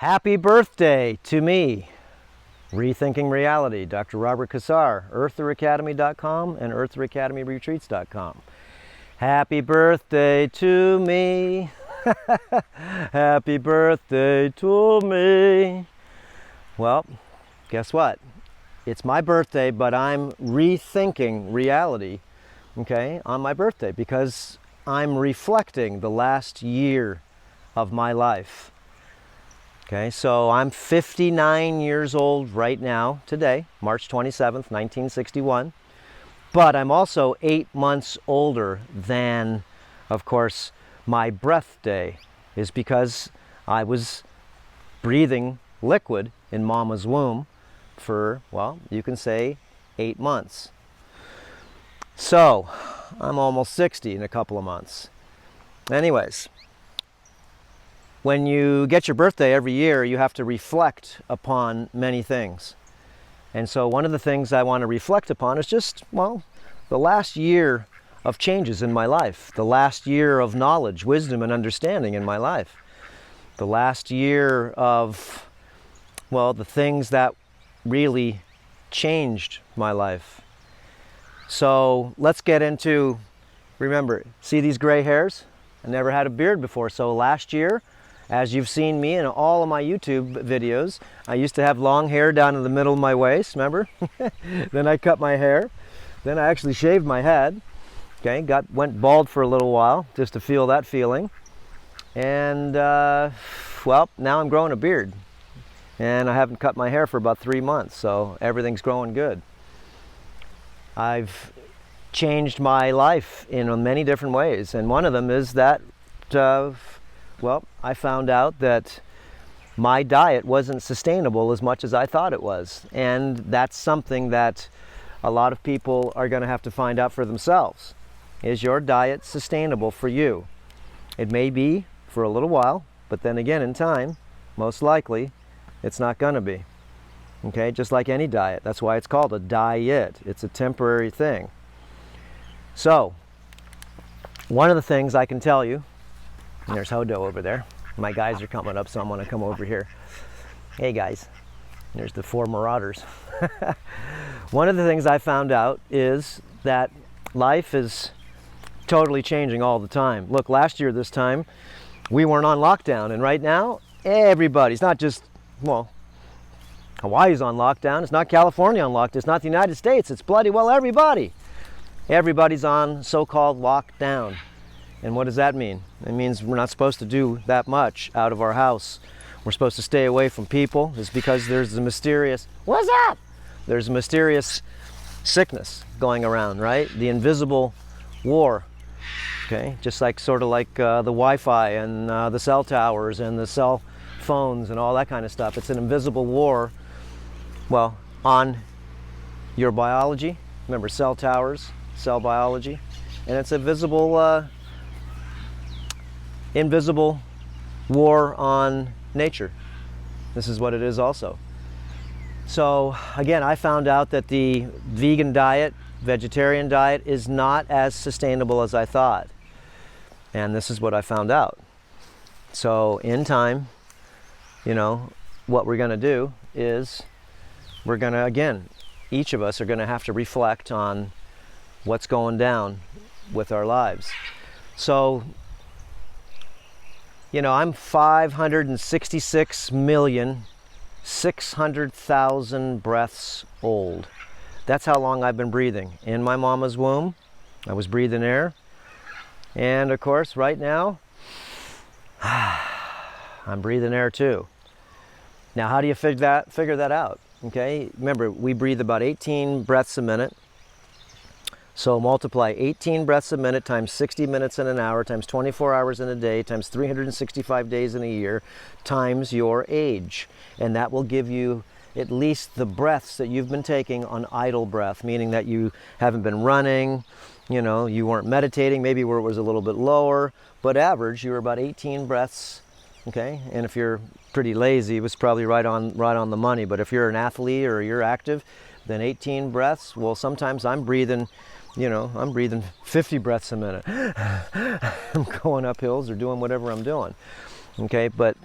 Happy birthday to me, Rethinking Reality, Dr. Robert Cassar, eartheracademy.com and eartheracademyretreats.com. Happy birthday to me. Happy birthday to me. Well, guess what? It's my birthday, but I'm rethinking reality, okay, on my birthday because I'm reflecting the last year of my life. Okay, so I'm 59 years old right now, today, March 27th, 1961. But I'm also 8 months older than, of course, my birthday is because I was breathing liquid in Mama's womb for, well, you can say 8 months. So, I'm almost 60 in a couple of months. Anyways, when you get your birthday every year, you have to reflect upon many things. And so one of the things I want to reflect upon is just, well, the last year of changes in my life, the last year of knowledge, wisdom, and understanding in my life, the last year of, well, the things that really changed my life. So let's get into, remember, see these gray hairs? I never had a beard before, so last year, as you've seen me in all of my YouTube videos, I used to have long hair down in the middle of my waist, remember? Then I cut my hair. Then I actually shaved my head. Okay, went bald for a little while just to feel that feeling. And, well, now I'm growing a beard. And I haven't cut my hair for about 3 months, so everything's growing good. I've changed my life in many different ways, and one of them is that well, I found out that my diet wasn't sustainable as much as I thought it was. And that's something that a lot of people are going to have to find out for themselves. Is your diet sustainable for you? It may be for a little while, but then again in time, most likely, it's not going to be. Okay, just like any diet. That's why it's called a diet. It's a temporary thing. So, one of the things I can tell you, and there's Hodo over there. My guys are coming up, so I'm going to come over here. Hey guys, there's the 4 marauders. One of the things I found out is that life is totally changing all the time. Look, last year this time, we weren't on lockdown, and right now, everybody's not just, well, Hawaii's on lockdown, it's not California on lockdown, it's not the United States, it's bloody well everybody. Everybody's on so-called lockdown. And what does that mean? It means we're not supposed to do that much out of our house. We're supposed to stay away from people. It's because there's a mysterious, what's up? There's a mysterious sickness going around, right? The invisible war, okay? Just like sort of like the Wi-Fi and the cell towers and the cell phones and all that kind of stuff. It's an invisible war, well, on your biology. Remember, cell towers, cell biology. And it's a invisible war on nature. This is what it is also. So again, I found out that the vegan diet, vegetarian diet is not as sustainable as I thought. And this is what I found out. So in time, you know, what we're going to do is we're going to, again, each of us are going to have to reflect on what's going down with our lives. So, you know, I'm 566,600,000 breaths old. That's how long I've been breathing. In my mama's womb, I was breathing air. And of course, right now, I'm breathing air too. Now, how do you figure that out? Okay, remember, we breathe about 18 breaths a minute. So multiply 18 breaths a minute times 60 minutes in an hour times 24 hours in a day times 365 days in a year times your age. And that will give you at least the breaths that you've been taking on idle breath, meaning that you haven't been running, you know, you weren't meditating, maybe where it was a little bit lower, but average, you were about 18 breaths, okay? And if you're pretty lazy, it was probably right on the money. But if you're an athlete or you're active, then 18 breaths, well, sometimes I'm breathing, you know, I'm breathing 50 breaths a minute. I'm going up hills or doing whatever I'm doing. Okay, but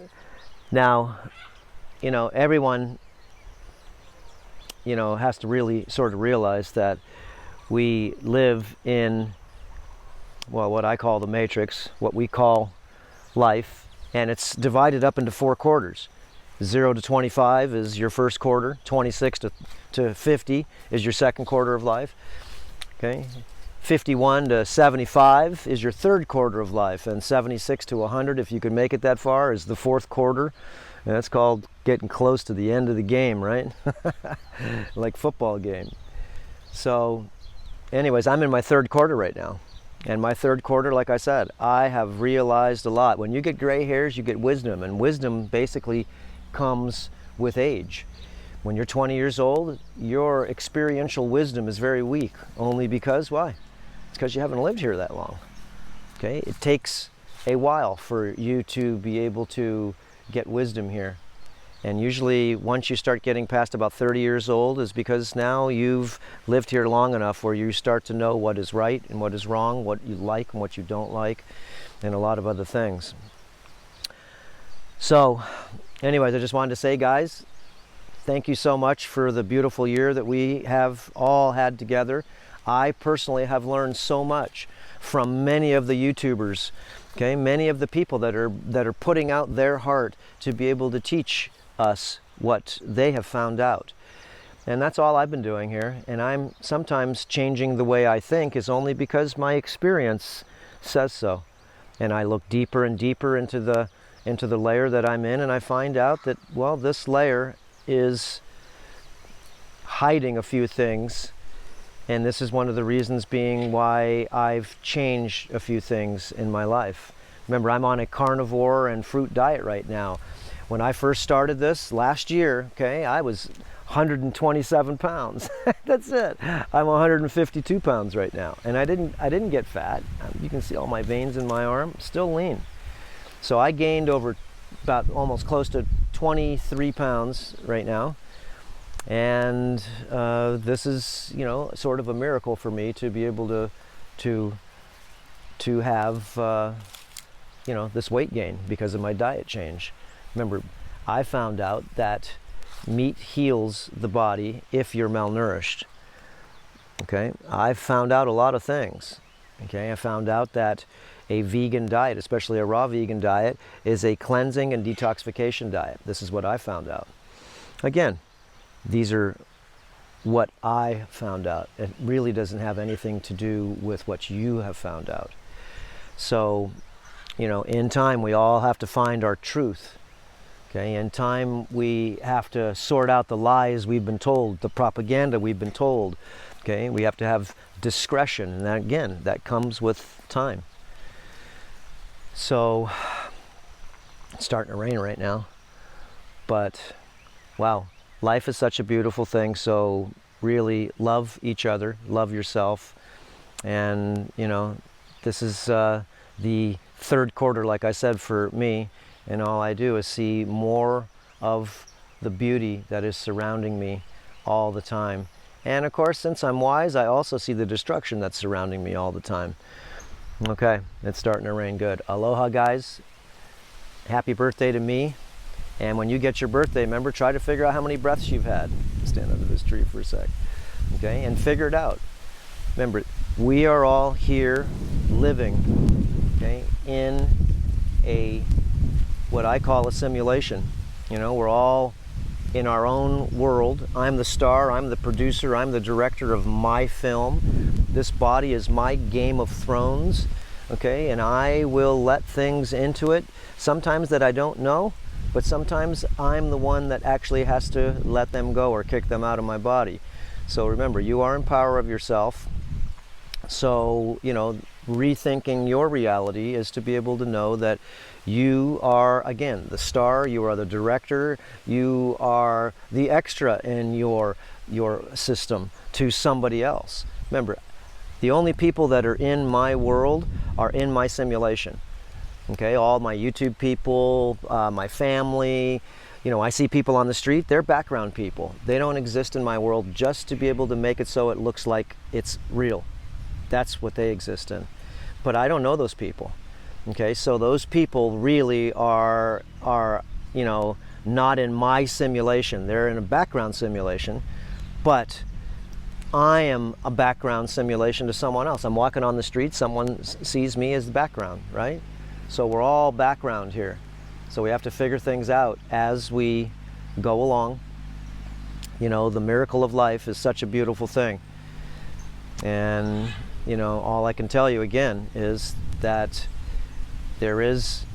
Now, everyone, has to really sort of realize that we live in, well, what I call the matrix, what we call life, and it's divided up into 4 quarters. 0 to 25 is your first quarter, 26 to 50 is your second quarter of life, okay? 51 to 75 is your third quarter of life, and 76 to 100, if you could make it that far, is the fourth quarter. And that's called getting close to the end of the game, right? Like football game. So anyways, I'm in my third quarter right now. And my third quarter, like I said, I have realized a lot. When you get gray hairs, you get wisdom, and wisdom basically comes with age. When you're 20 years old, your experiential wisdom is very weak. Only because, why? It's because you haven't lived here that long. Okay? It takes a while for you to be able to get wisdom here. And usually once you start getting past about 30 years old is because now you've lived here long enough where you start to know what is right and what is wrong, what you like and what you don't like, and a lot of other things. So anyways, I just wanted to say, guys, thank you so much for the beautiful year that we have all had together. I personally have learned so much from many of the YouTubers, okay, many of the people that are putting out their heart to be able to teach us what they have found out. And that's all I've been doing here. And I'm sometimes changing the way I think is only because my experience says so. And I look deeper and deeper into the layer that I'm in, and I find out that, well, this layer is hiding a few things. And this is one of the reasons being why I've changed a few things in my life. Remember, I'm on a carnivore and fruit diet right now. When I first started this last year, okay, I was 127 pounds. That's it. I'm 152 pounds right now. And I didn't get fat. You can see all my veins in my arm, still lean. So I gained over about almost close to 23 pounds right now. And this is, sort of a miracle for me to be able to have, this weight gain because of my diet change. Remember, I found out that meat heals the body if you're malnourished. Okay, I've found out a lot of things. Okay, I found out that a vegan diet, especially a raw vegan diet, is a cleansing and detoxification diet. This is what I found out. Again, these are what I found out. It really doesn't have anything to do with what you have found out. So, in time, we all have to find our truth. Okay, in time, we have to sort out the lies we've been told, the propaganda we've been told. Okay, we have to have discretion, and that, again, that comes with time. So, it's starting to rain right now, but wow, life is such a beautiful thing. So really love each other, love yourself, and this is the third quarter, like I said, for me. And all I do is see more of the beauty that is surrounding me all the time. And of course, since I'm wise, I also see the destruction that's surrounding me all the time. Okay, it's starting to rain good. Aloha, guys. Happy birthday to me. And when you get your birthday, remember, try to figure out how many breaths you've had. Stand under this tree for a sec. Okay, and figure it out. Remember, we are all here living, okay, in what I call a simulation. We're all in our own world. I'm the star, I'm the producer, I'm the director of my film. This body is my Game of Thrones, okay, and I will let things into it, sometimes that I don't know, but sometimes I'm the one that actually has to let them go or kick them out of my body. So remember, you are in power of yourself. So, rethinking your reality is to be able to know that you are, again, the star, you are the director, you are the extra in your system to somebody else. Remember, the only people that are in my world are in my simulation. Okay, all my YouTube people, my family, I see people on the street, they're background people. They don't exist in my world just to be able to make it so it looks like it's real. That's what they exist in. But I don't know those people. Okay, so those people really are not in my simulation. They're in a background simulation, but I am a background simulation to someone else. I'm walking on the street, someone sees me as the background, right? So we're all background here. So we have to figure things out as we go along. The miracle of life is such a beautiful thing. And, all I can tell you again is that there is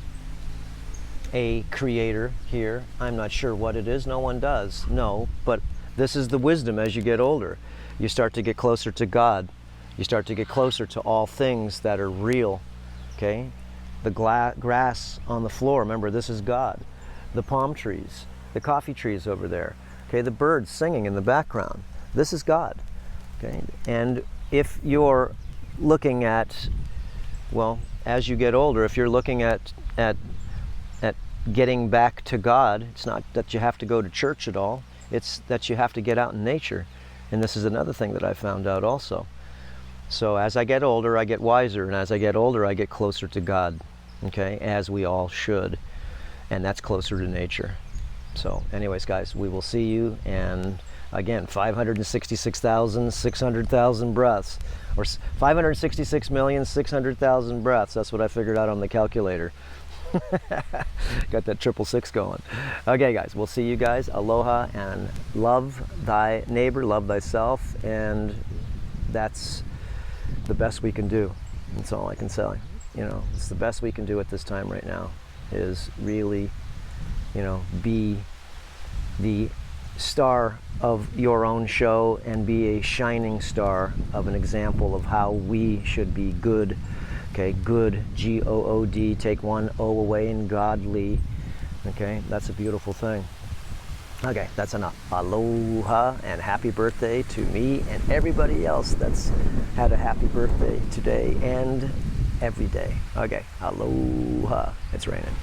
a creator here. I'm not sure what it is. No one does know, but this is the wisdom as you get older. You start to get closer to God. You start to get closer to all things that are real, okay? The grass on the floor, remember, this is God. The palm trees, the coffee trees over there, okay? The birds singing in the background, this is God, okay? And if you're looking at, well, as you get older, if you're looking at getting back to God, it's not that you have to go to church at all, it's that you have to get out in nature. And this is another thing that I found out also. So as I get older, I get wiser, and as I get older, I get closer to God, okay, as we all should, and that's closer to nature. So anyways, guys, we will see you, and again, 566,600,000 breaths, or 566,600,000 breaths. That's what I figured out on the calculator. Got that 666 going. Okay, guys, we'll see you guys. Aloha, and love thy neighbor, love thyself, and that's the best we can do. That's all I can say. It's the best we can do at this time right now, is really, be the star of your own show and be a shining star of an example of how we should be good. Okay, good, G-O-O-D, take one O away, and godly. Okay, that's a beautiful thing. Okay, that's enough. Aloha, and happy birthday to me and everybody else that's had a happy birthday today and every day. Okay, aloha. It's raining.